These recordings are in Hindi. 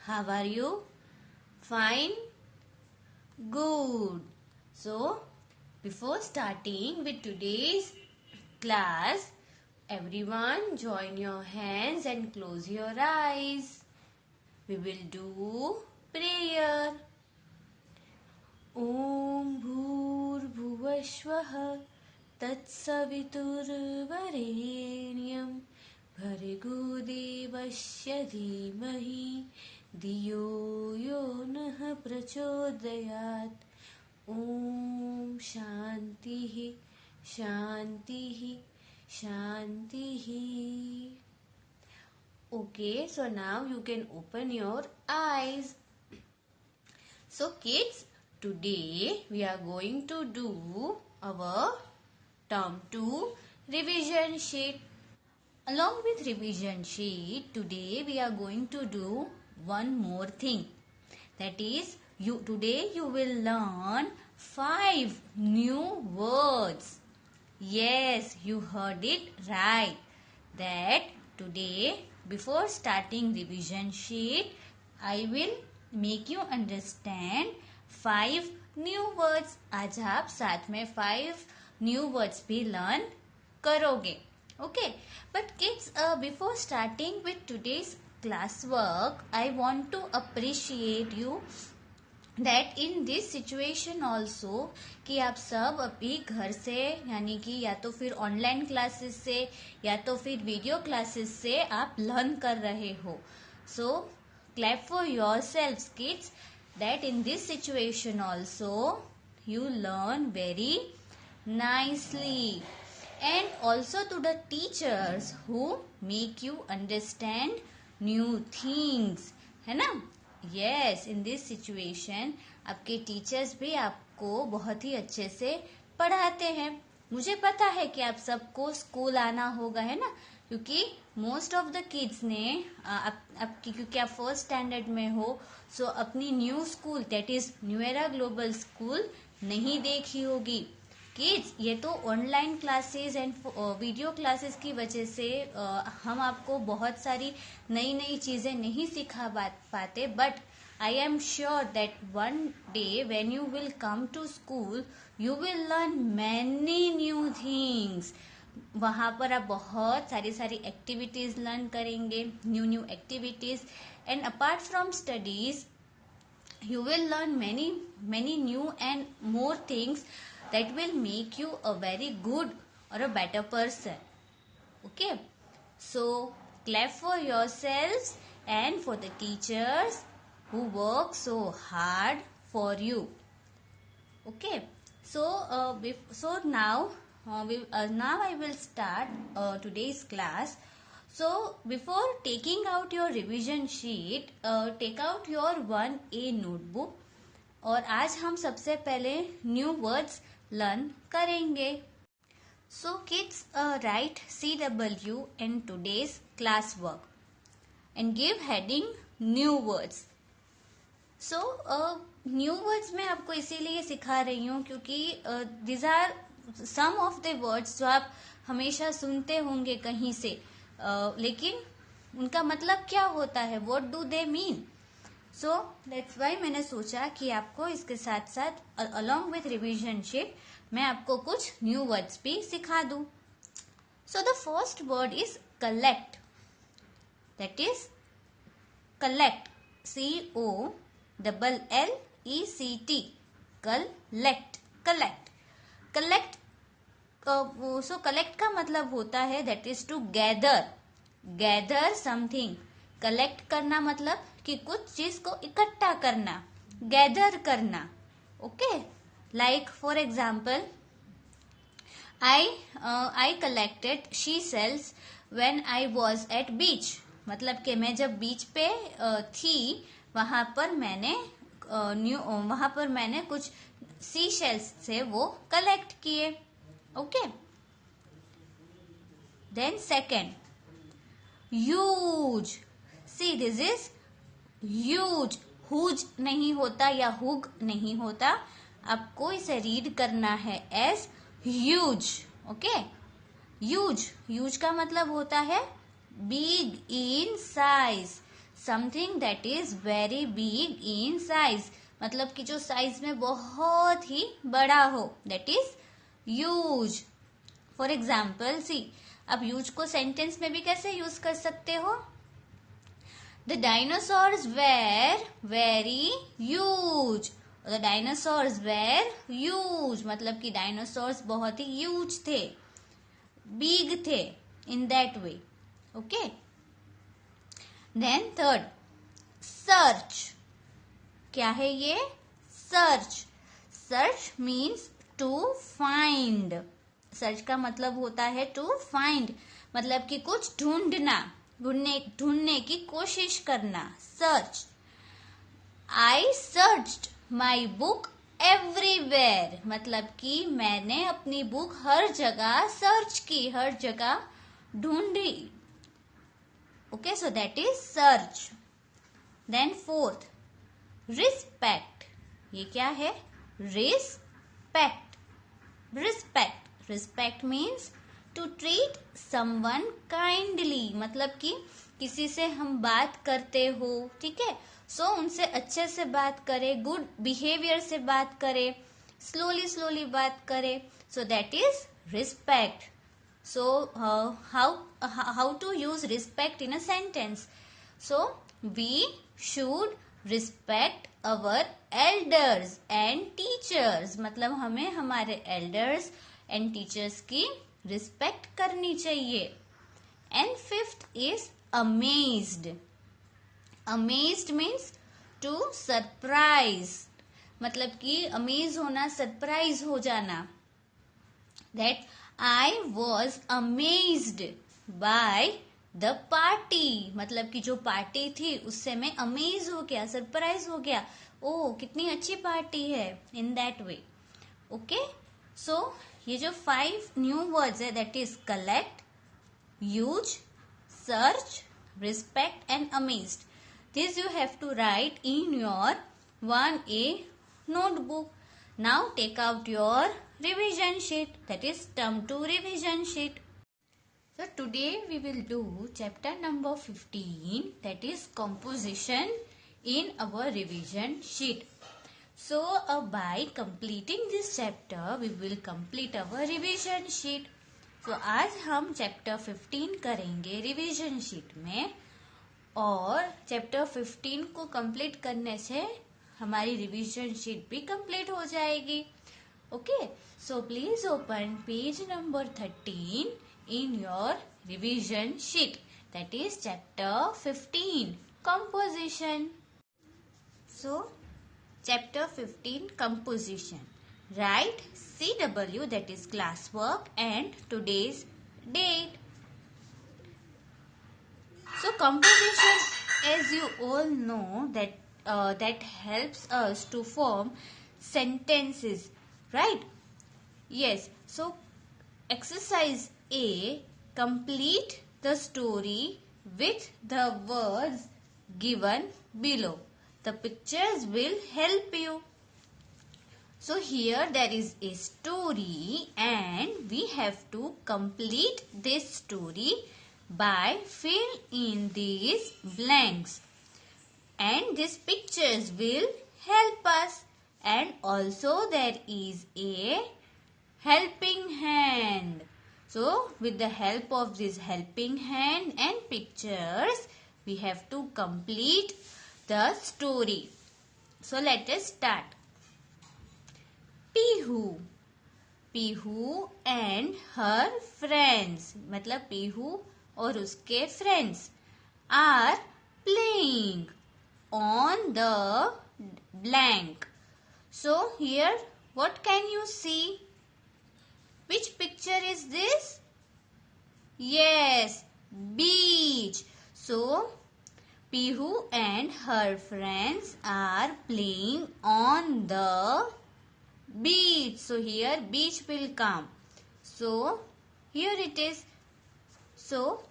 How are you? Fine? Good. So, before starting with today's class, everyone join your hands and close your eyes. We will do prayer. Om Bhurbhuvasvaha Tatsavituर्वरेण्यं भर्गो देवस्य धीमहि धियो यो नः प्रचोदयात्. Om Shantihi Shantihi Shantihi. Okay, so now you can open your eyes. So kids, today we are going to do our term 2 revision sheet. Along with revision sheet, today we are going to do one more thing. That is, today you will learn 5 new words. Yes, you heard it right. That today, before starting revision sheet, I will make you understand 5 new words. आज आप साथ में 5 new words भी learn करोगे. Okay, but kids, before starting with today's classwork, I want to appreciate you that in this situation also कि आप सब अभी घर से यानी कि या तो फिर ऑनलाइन क्लासेस से या तो फिर वीडियो क्लासेस से आप लर्न कर रहे हो. So clap for yourselves kids that in this situation also you learn very nicely. And also to the teachers who make you understand new things, है ना. Yes, in this situation आपके टीचर्स भी आपको बहुत ही अच्छे से पढ़ाते हैं. मुझे पता है कि आप सबको स्कूल आना होगा, है ना, क्योंकि मोस्ट ऑफ द किड्स ने क्योंकि आप फर्स्ट स्टैंडर्ड में हो, सो अपनी new school that is new era global school नहीं देखी होगी. किड्स, ये तो online classes and video classes की वजह से हम आपको बहुत सारी नई नई चीजें नहीं सिखा पाते, but I am sure that one day when you will come to school you will learn many new things. वहां पर आप बहुत सारी एक्टिविटीज लर्न करेंगे, new activities, and apart from studies you will learn many new and more things that will make you a very good or a better person. Okay, so clap for yourselves and for the teachers who work so hard for you. Okay, so now I will start today's class. So before taking out your revision sheet, take out your 1A notebook. और आज हम सबसे पहले new words learn करेंगे. So kids, write CW in today's class work and give heading new words. So new words मैं आपको इसीलिए सिखा रही हूँ क्योंकि these are some of the words जो आप हमेशा सुनते होंगे कहीं से, लेकिन उनका मतलब क्या होता है, what do they mean. So that's why मैंने सोचा कि आपको इसके साथ साथ अलोंग विथ रिविजन शीट मैं आपको कुछ न्यू वर्ड्स भी सिखा दूं. So the first word is collect. That is collect, COLLECT. Collect, collect, collect. So collect का मतलब होता है that is to gather something. Collect करना मतलब कि कुछ चीज को इकट्ठा करना, गैदर करना. Okay, like for example I collected seashells when I was at beach. मतलब कि मैं जब बीच पे थी वहां पर मैंने कुछ सी शेल्स से वो कलेक्ट किए. Okay, then second, huge. See, this is huge. huge नहीं होता या हुग नहीं होता, आपको इसे रीड करना है एज huge. Okay, huge का मतलब होता है big in size. Something that is very big in size, मतलब कि जो साइज में बहुत ही बड़ा हो, that is huge. For example see, अब ह्यूज को सेंटेंस में भी कैसे यूज कर सकते हो? The dinosaurs were very huge, the dinosaurs were huge, मतलब कि डायनासोर्स बहुत ही ह्यूज थे, बिग थे, in that way. Okay, then third, search. क्या है ये? Search. Search means to find. Search का मतलब होता है टू फाइंड, मतलब कि कुछ ढूंढना, ढूंढने की कोशिश करना। Search. I searched my book everywhere, मतलब कि मैंने अपनी बुक हर जगह सर्च की, हर जगह ढूंढी। Okay, so that is search. Then fourth, respect. ये क्या है? Respect. Respect, respect means to treat someone kindly, मतलब कि किसी से हम बात करते हो, ठीक है, सो उनसे अच्छे से बात करें, गुड बिहेवियर से बात करें, स्लोली स्लोली बात करें, सो that is respect. So how to use respect in a sentence? So we should respect our elders and teachers, मतलब हमें हमारे elders and teachers की respect करनी चाहिए। And fifth is amazed. Amazed means to surprise, मतलब कि amaze होना, surprise हो जाना। That I was amazed by the party, मतलब कि जो पार्टी थी उससे मैं अमेज हो गया, सरप्राइज हो गया, ओ कितनी अच्छी पार्टी है, इन दैट वे। ओके, सो ये जो 5 न्यू वर्ड्स है, that is collect, use, search, respect and amazed. This you have to write in your 1A notebook. Now take out your revision sheet, that is term 2 revision sheet. So today we will do chapter number 15, that is composition, in our revision sheet. So by completing this chapter we will complete our revision sheet. So आज हम chapter 15 करेंगे revision sheet में, और chapter 15 को complete करने से हमारी रिवीजन शीट भी कंप्लीट हो जाएगी। Okay, so please open page number 13 in your revision sheet, that is chapter 15 composition. So chapter 15 composition, right CW, that is class work, and today's date. So composition, as you all know, that helps us to form sentences, right? Yes, so exercise A, complete the story with the words given below. The pictures will help you. So here there is a story and we have to complete this story by fill in these blanks. And these pictures will help us, and also there is a helping hand. So with the help of this helping hand and pictures we have to complete the story. So let us start. Pihu. Pihu and her friends, मतलब पीहू और उसके friends are playing on the blank. So here what can you see? Which picture is this? Yes, beach. So Pihu and her friends are playing on the beach. So here beach will come. So here it is. So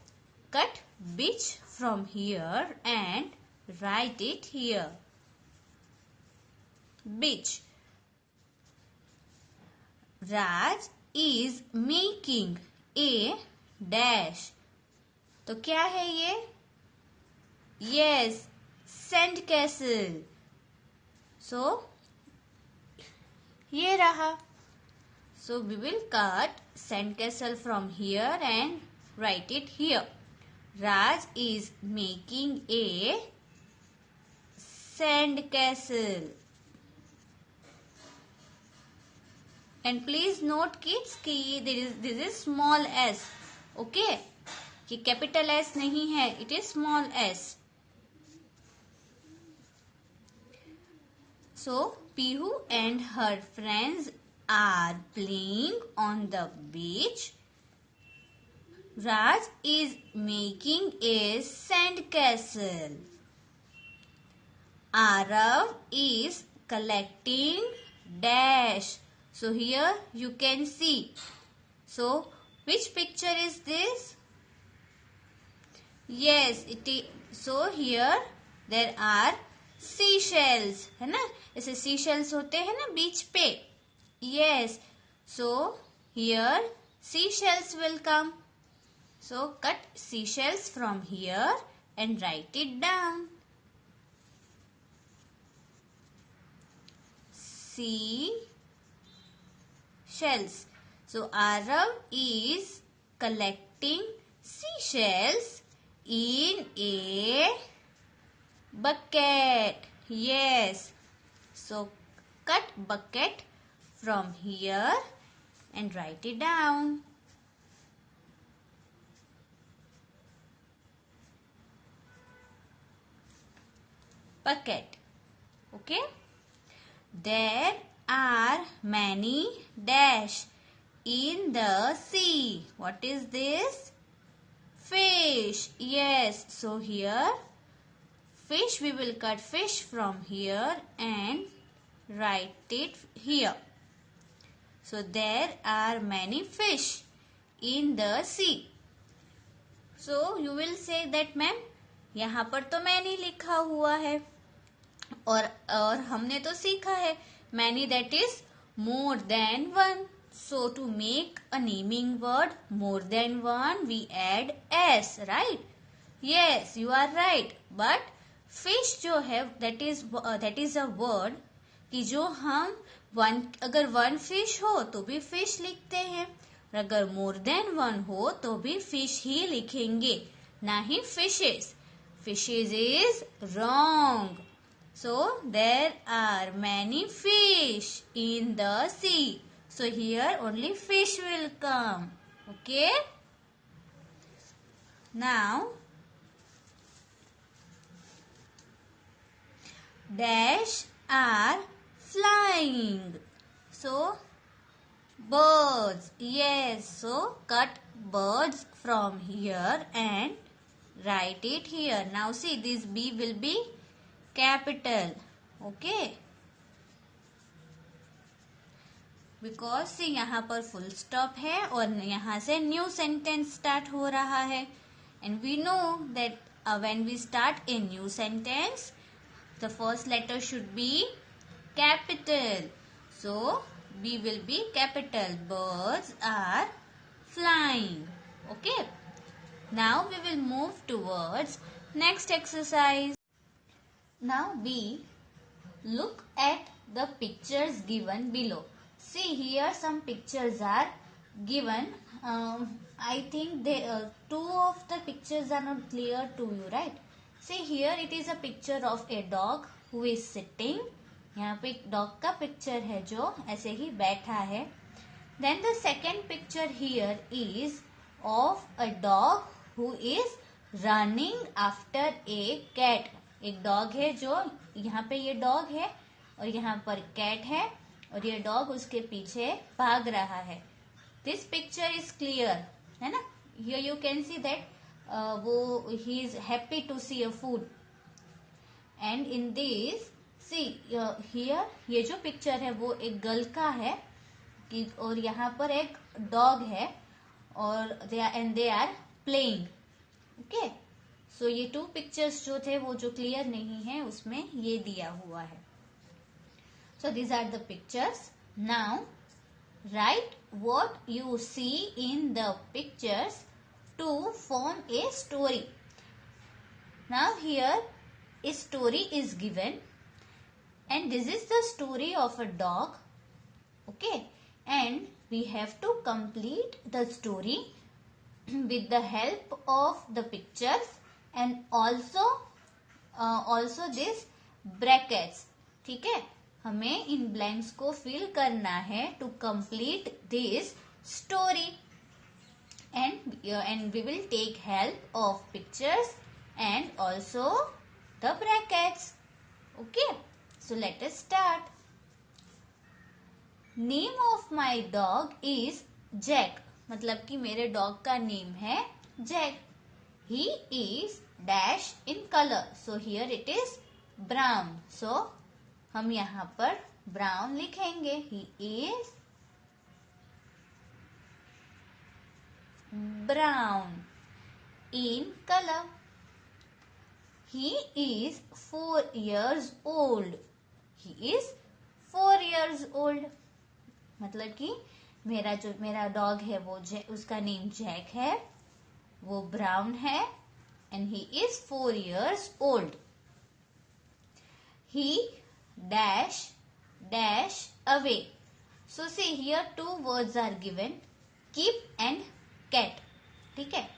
cut beach from here and write it here. Beach. Raj is making a dash. तो क्या है ये? Yes, sand castle. So, ये रहा. So, we will cut sand castle from here and write it here. Raj is making a sand castle. And please note kids कि this is small s. Okay? कि capital S नहीं है. It is small s. So, Pihu and her friends are playing on the beach. Raj is making a sand castle. Arav is collecting dash. So here you can see. So which picture is this? Yes, it is. So here there are seashells, है ना? ऐसे seashells होते हैं ना बीच पे. Yes. So here seashells will come. So cut seashells from here and write it down. Seashells. So Arav is collecting seashells in a bucket. Yes. So cut bucket from here and write it down. Bucket. Okay. There are many dash in the sea. What is this? Fish. Yes. So here fish, we will cut fish from here and write it here. So there are many fish in the sea. So you will say that ma'am यहाँ पर तो many लिखा हुआ है और हमने तो सीखा है many that is more than one. So to make a naming word more than one we add s, right? Yes, you are right. But fish जो है that is a word कि जो हम अगर one fish हो तो भी fish लिखते हैं और अगर more than one हो तो भी fish ही लिखेंगे ना ही fishes. Fishes is wrong. So there are many fish in the sea. So here only fish will come. Okay. Now dash are flying. So birds. Yes. So cut birds from here and write it here. Now see this B will be capital. Okay. Because see यहाँ पर full stop है और यहाँ से new sentence start हो रहा है. And we know that when we start a new sentence, the first letter should be capital. So B will be capital. Birds are flying. Okay. Now we will move towards next exercise. Now we look at the pictures given below. See here some pictures are given. I think two of the pictures are not clear to you, right? See here it is a picture of a dog who is sitting. यहाँ पे एक dog का picture है जो ऐसे ही बैठा है. Then the second picture here is of a dog who is running after a cat. एक dog है जो यहाँ पे ये dog है और यहाँ पर cat है और ये dog उसके पीछे भाग रहा है. This picture is clear, है ना? Here you can see that वो he is happy to see a food. And in this, see here ये जो picture है वो एक गर्ल का है और यहाँ पर एक dog है और they are playing. Okay. So ये two pictures जो थे वो जो clear नहीं है उसमें ये दिया हुआ है. So these are the pictures. Now write what you see in the pictures to form a story. Now here a story is given and this is the story of a dog. Okay, and we have to complete the story with the help of the pictures and also this brackets. ठीक है, हमें इन ब्लैंक्स को फिल करना है to complete this story. And we will take help of pictures and also the brackets. Okay, so let us start. Name of my dog is Jack. मतलब कि मेरे डॉग का नेम है Jack. He is dash in color. So here it is brown. So हम यहाँ पर brown लिखेंगे. He is brown in color. He is 4 years old. He is 4 years old. मतलब कि मेरा डॉग है वो उसका नेम जैक है, वो ब्राउन है and he is 4 years old. He dash away. So see here 2 words are given, keep and cat. ठीक है,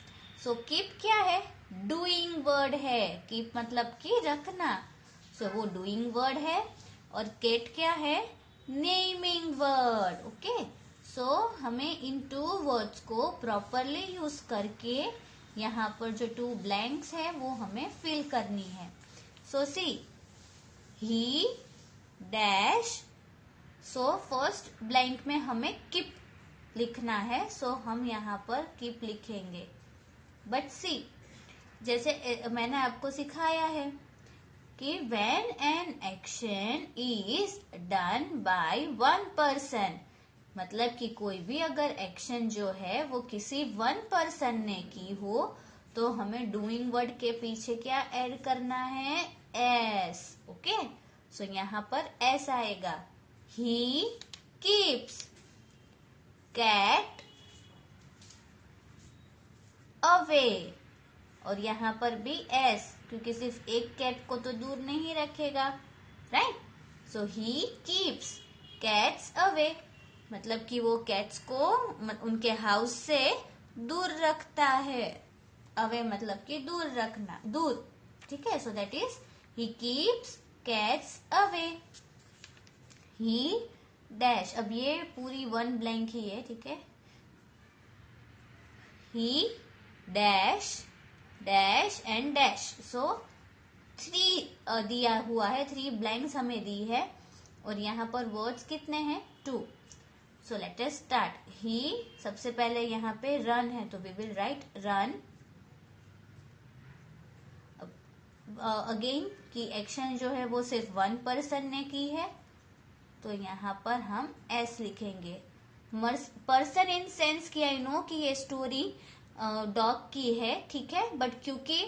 so keep क्या है, doing word है. keep मतलब कि रखना, so वो doing word है. और cat क्या है, naming word. ओके, so हमें इन 2 words को properly यूज करके यहाँ पर जो 2 blanks है वो हमें fill करनी है. so see he dash, so first blank में हमें keep लिखना है, so हम यहाँ पर keep लिखेंगे. but see जैसे मैंने आपको सिखाया है कि when an action is done by one person, मतलब कि कोई भी अगर एक्शन जो है वो किसी 1 person ने की हो तो हमें डूइंग वर्ड के पीछे क्या ऐड करना है, एस. ओके, सो यहाँ पर एस आएगा. ही कीप्स कैट अवे, और यहाँ पर भी एस, क्योंकि सिर्फ एक कैट को तो दूर नहीं रखेगा, right. So he keeps cats away, मतलब कि वो कैट्स को उनके हाउस से दूर रखता है. अवे मतलब कि दूर रखना, दूर. ठीक है, so that is he keeps cats away. He dash, अब ये पूरी 1 ब्लैंक ही है. ठीक है, he dash dash and dash. So 3 दिया हुआ है, 3 ब्लैंक्स हमें दी है और यहाँ पर वर्ड्स कितने हैं, 2. So let us start. ही, सबसे पहले यहाँ पे रन है तो we will write run. Again की एक्शन जो है वो सिर्फ 1 person ने की है तो यहाँ पर हम एस लिखेंगे. पर्सन इन सेंस कि आई नो कि ये स्टोरी डॉग की है, ठीक है, बट क्योंकि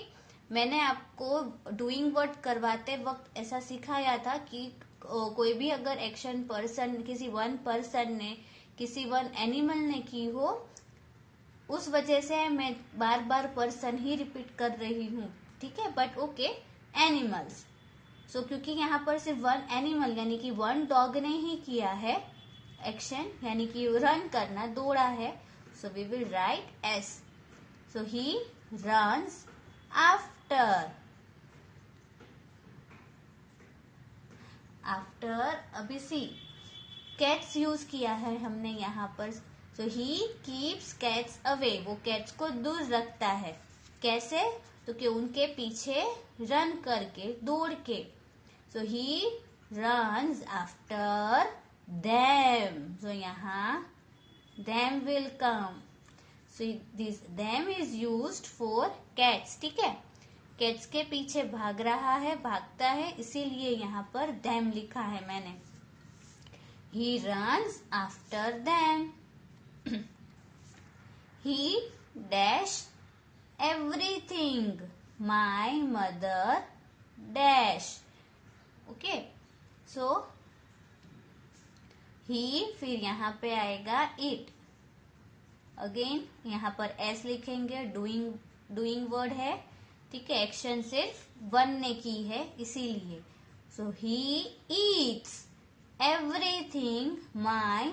मैंने आपको डूइंग वर्ड करवाते वक्त ऐसा सिखाया था कि कोई भी अगर एक्शन पर्सन किसी 1 person ने किसी 1 एनिमल ने की हो, उस वजह से मैं बार बार पर्सन ही रिपीट कर रही हूँ. ठीक है, बट ओके, एनिमल्स. सो क्योंकि यहाँ पर सिर्फ 1 एनिमल यानी कि 1 डॉग ने ही किया है एक्शन, यानी कि रन करना, दौड़ा है, so we will write S. So he runs after. अभी सी कैट्स यूज किया है हमने यहाँ पर. So he keeps cats away, वो कैट्स को दूर रखता है. कैसे, तो कि उनके पीछे रन करके, दौड़ के. सो ही रन्स आफ्टर देम. सो यहाँ them will come. So this them is used for cats. ठीक है, कैट्स के पीछे भाग रहा है, भागता है, इसीलिए यहाँ पर देम लिखा है मैंने. He runs after them. He dash everything, my mother dash. Okay, so he, फिर यहाँ पे आएगा इट. अगेन यहाँ पर एस लिखेंगे, डूइंग वर्ड है. ठीक है, एक्शन सिर्फ वन ने की है इसीलिए। So he eats everything my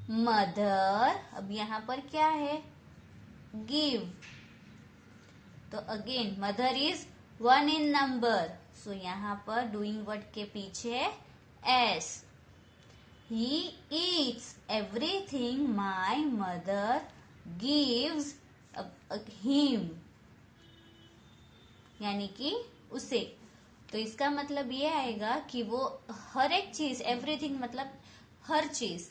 mother. अब यहाँ पर क्या है, गिव। तो again mother is one in number, so यहाँ पर डूइंग वर्ड के पीछे S. He eats everything my mother gives him, यानी कि उसे। तो इसका मतलब ये आएगा कि वो हर एक चीज, एवरीथिंग मतलब हर चीज,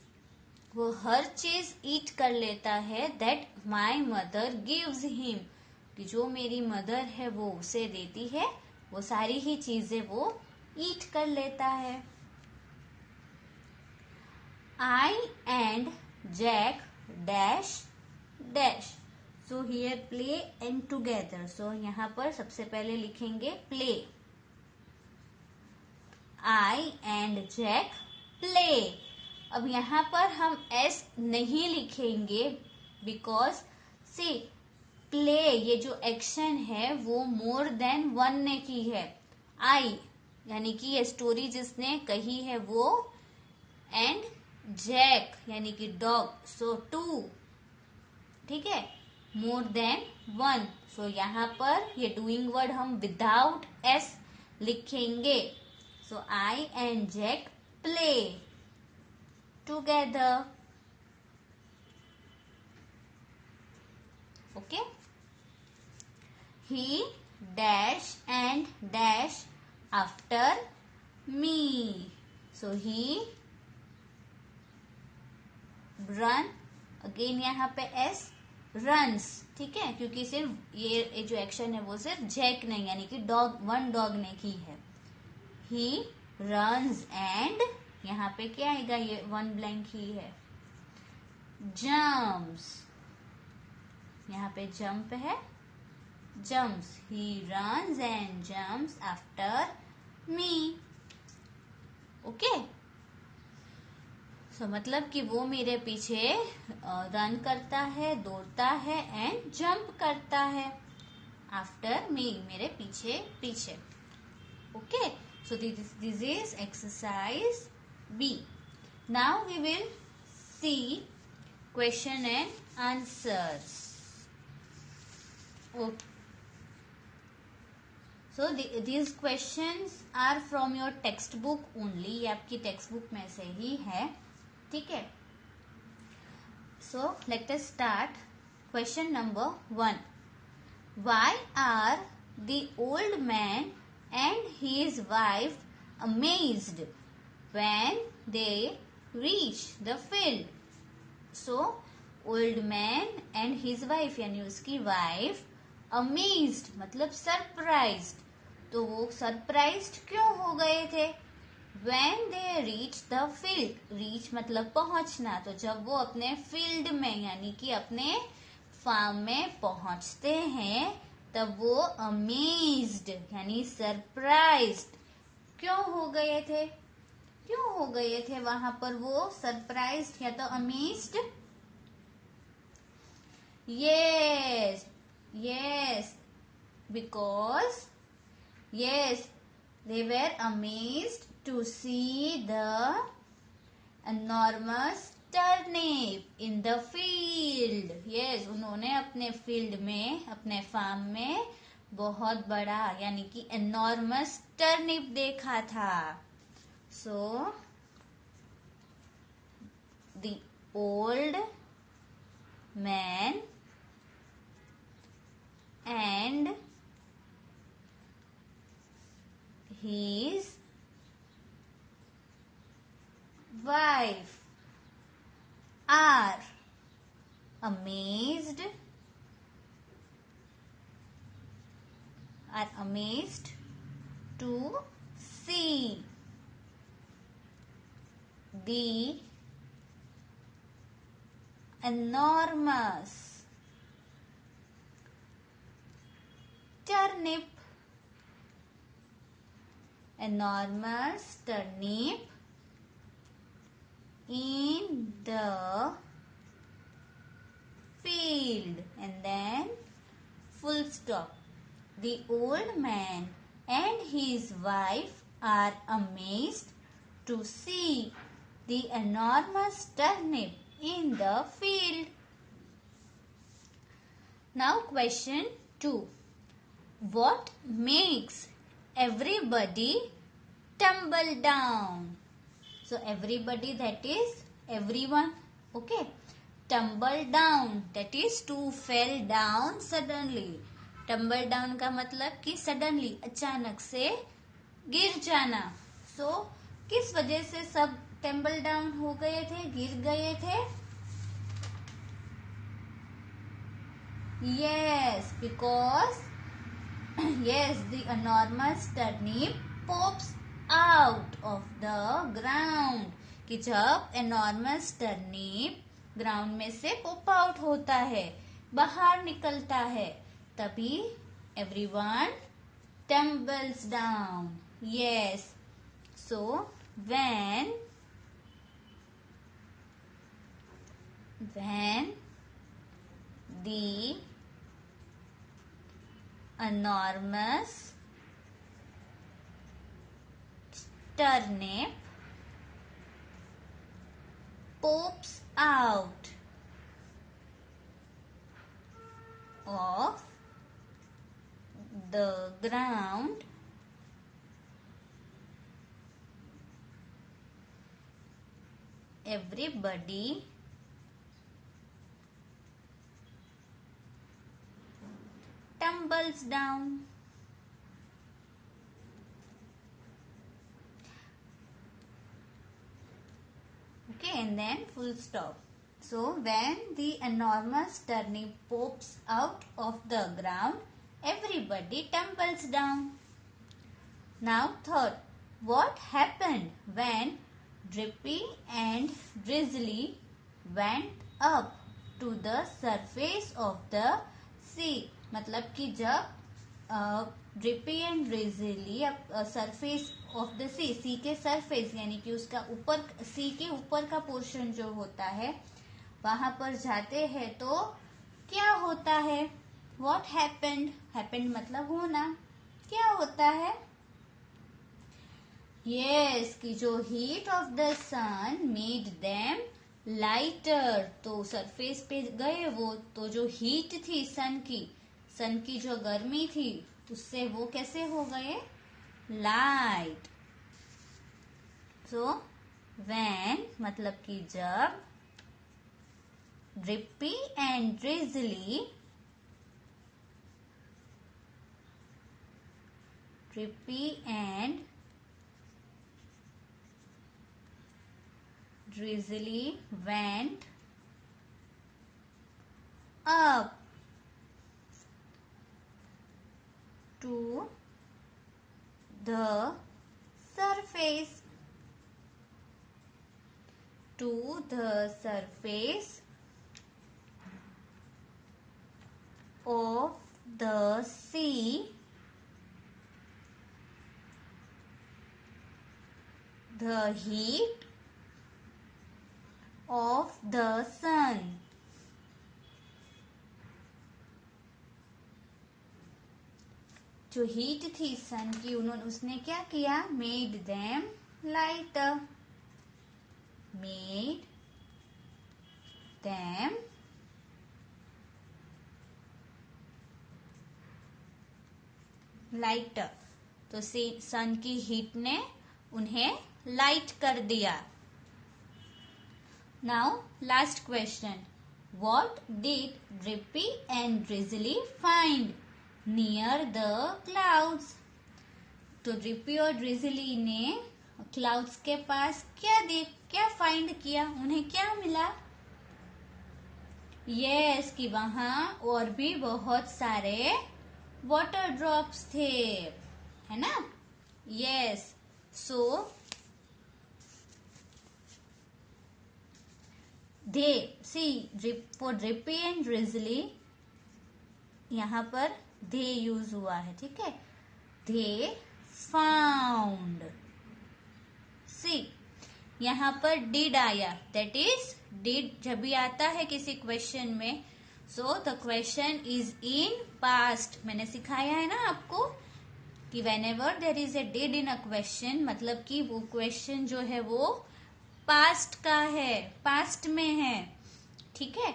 वो हर चीज ईट कर लेता है। That my mother gives him, कि जो मेरी मदर है वो उसे देती है, वो सारी ही चीजें वो ईट कर लेता है। I and Jack dash dash. So here play and together. सो यहाँ पर सबसे पहले लिखेंगे play. I and Jack play. अब यहाँ पर हम एस नहीं लिखेंगे बिकॉज सी प्ले, ये जो एक्शन है वो मोर देन वन ने की है। आई यानी कि ये स्टोरी जिसने कही है वो, एंड जैक यानी कि डॉग, सो टू। ठीक है, मोर देन वन। सो यहाँ पर ये डूइंग वर्ड हम विदाउट एस लिखेंगे। So I and Jack play together. Okay, he dash and dash after me. So he run, again यहाँ पे एस, runs। ठीक है, क्योंकि सिर्फ ये जो एक्शन है वो सिर्फ जैक नहीं यानी कि डॉग, वन डॉग ने की है। he runs and यहाँ पे क्या आएगा, ये वन ब्लैंक ही है। jumps, यहाँ पे जंप है, jumps, he runs and jumps after me। Okay, so मतलब कि वो मेरे पीछे रन करता है, दौड़ता है, एंड जंप करता है आफ्टर मी, मेरे पीछे पीछे। Okay, so this is exercise B. Now we will see question and answers. Okay, so these questions are from your textbook only, ये आपकी टेक्स्ट बुक में से ही है। ठीक है, so let us start. Question number 1, why are the old man and his wife amazed when they reach the field? So old man and his wife यानी उसकी वाइफ, अमेज्ड मतलब सरप्राइज्ड। तो वो सरप्राइज्ड क्यों हो गए थे? When they reach the field, reach मतलब पहुंचना, तो जब वो अपने फील्ड में यानी कि अपने फार्म में पहुंचते हैं तब वो अमेज्ड यानी सरप्राइज्ड क्यों हो गए थे? क्यों हो गए थे वहां पर वो सरप्राइज्ड या तो amazed? Yes, because yes, they were amazed to see the enormous turnip in the field. Yes, उन्होंने अपने फील्ड में, अपने फार्म में बहुत बड़ा यानी कि enormous turnip देखा था। So the old man and his wife are amazed to see the enormous turnip in the field, and then full stop. The old man and his wife are amazed to see the enormous turnip in the field. Now question 2. What makes everybody tumble down? So everybody, that is everyone, okay. Tumble down, that is to fell down suddenly. Tumble down का मतलब कि suddenly, अचानक से गिर जाना. So किस वजह से सब tumble down हो गए थे, गिर गए थे? Yes, because yes, the enormous turnip pops out of the ground. कि जब enormous turnip ग्राउंड में से पॉप आउट होता है, बाहर निकलता है, तभी everyone tumbles down. Yes, so when the enormous turnip pops out of the ground, everybody tumbles down. Okay, and then full stop. So when the enormous turnip pops out of the ground, everybody tumbles down. Now third, what happened when Drippy and Drizzly went up to the surface of the sea? मतलब कि जब ड्रिपी and drizzly surface of the सी के सरफेस यानी कि उसका ऊपर, सी के ऊपर का पोर्शन जो होता है वहां पर जाते हैं तो क्या होता है? What happened? हैपेंड मतलब होना. क्या होता है? यस, कि जो heat of the sun made them lighter. तो सरफेस पे गए वो, तो जो हीट थी सन की जो गर्मी थी उससे वो कैसे हो गए? लाइट. सो व्हेन मतलब कि जब ड्रिपी and drizzly went up to the surface of the sea, the heat of the sun जो हीट थी सन की उसने क्या किया? Made them lighter. तो सन की हीट ने उन्हें लाइट कर दिया. Now last question. What did Drippy and Drizzly find near the clouds? तो ड्रिपी और ड्रिजली ने क्लाउड्स के पास क्या फाइंड किया? उन्हें क्या मिला? यस, कि वहां और भी बहुत सारे वाटर ड्रॉप्स थे, है ना? Yes. So they for drippy and drizzly, यहां पर दे यूज हुआ है, ठीक है. They found. यहां पर डिड आया, दैट इज डिड जब भी आता है किसी क्वेश्चन में, so the question is in past. मैंने सिखाया है ना आपको कि when ever there is a did in a question, मतलब कि वो क्वेश्चन जो है वो पास्ट का है, पास्ट में है। ठीक है,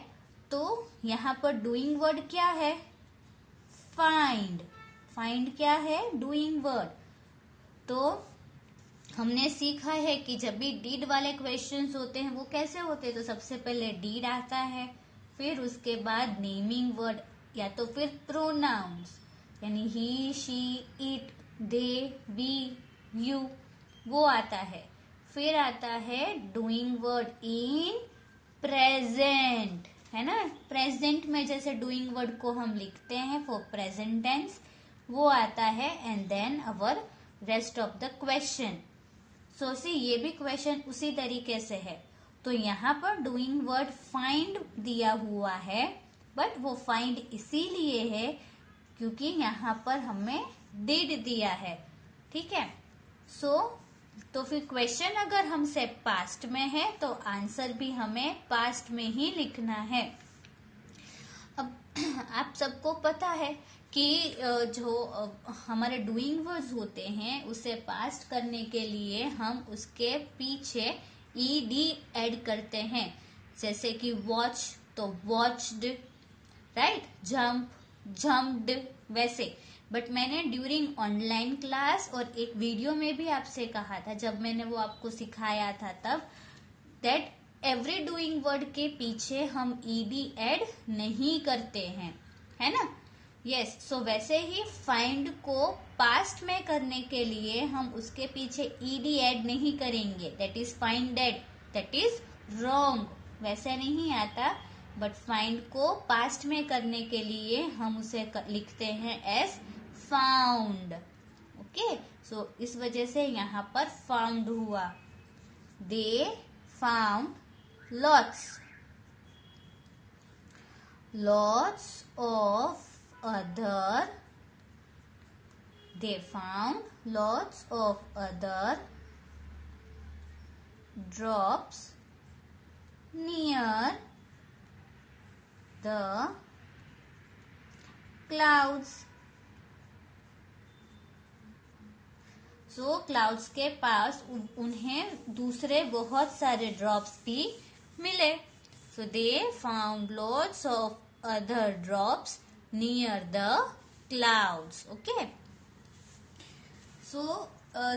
तो यहाँ पर डूइंग वर्ड क्या है? फाइंड। फाइंड क्या है? Doing word. तो हमने सीखा है कि जब भी डीड वाले क्वेश्चंस होते हैं वो कैसे होते हैं, तो सबसे पहले डीड आता है, फिर उसके बाद नेमिंग वर्ड या तो फिर प्रोनाउंस, यानी he, she, it, they, we, you, वो आता है। फिर आता है डूइंग वर्ड इन प्रेजेंट, है ना। प्रेजेंट में जैसे डूइंग वर्ड को हम लिखते हैं फॉर प्रेजेंट टेंस, वो आता है। And then our rest of the question. So see, ये भी क्वेश्चन उसी तरीके से है। तो यहाँ पर डूइंग वर्ड फाइंड दिया हुआ है, बट वो फाइंड इसीलिए है क्योंकि यहाँ पर हमें डिड दिया है। ठीक है, तो फिर क्वेश्चन अगर हमसे पास्ट में है तो आंसर भी हमें पास्ट में ही लिखना है। अब आप सबको पता है कि जो हमारे डूइंग वर्ड्स होते हैं उसे पास्ट करने के लिए हम उसके पीछे ईडी ऐड करते हैं। जैसे कि वॉच तो वॉच्ड, राइट, जंप जंप्ड, वैसे। बट मैंने ड्यूरिंग ऑनलाइन क्लास और एक वीडियो में भी आपसे कहा था, जब मैंने वो आपको सिखाया था तब, दैट एवरी डूइंग वर्ड के पीछे हम ईडी ऐड नहीं करते हैं, है ना। यस, सो वैसे ही फाइंड को पास्ट में करने के लिए हम उसके पीछे ईडी ऐड नहीं करेंगे, that is फाइंडेड, that is wrong, वैसे नहीं आता। बट फाइंड को पास्ट में करने के लिए हम उसे लिखते हैं एज फाउंड। ओके, सो इस वजह से यहाँ पर फाउंड हुआ। They found lots of other, they found lots of other drops near the clouds। सो क्लाउड्स के पास उन्हें दूसरे बहुत सारे ड्रॉप्स भी मिले। So they found lots of other drops near the clouds. Okay, so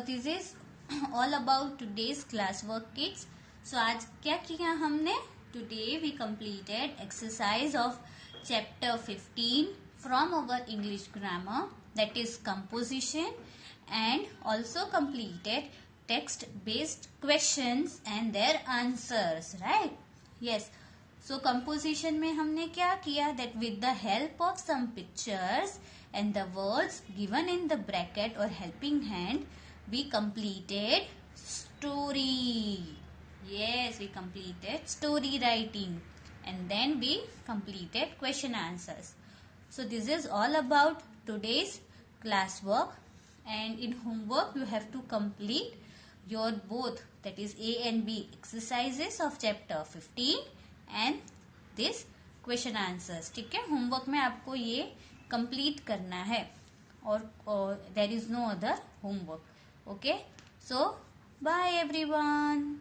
this is all about today's class work kids. So आज क्या किया हमने? Today we completed exercise of chapter 15 from our English grammar, that is composition, and also completed text based questions and their answers, right? Yes, so composition में हमने क्या किया? That with the help of some pictures and the words given in the bracket or helping hand, we completed story. Yes, we completed story writing, and then we completed question answers. So this is all about today's classwork, and in homework you have to complete your both, that is A and B exercises of chapter 15 and this question answers। ठीक है, होमवर्क में आपको ये कंप्लीट करना है और there is no other homework। Okay, so bye everyone।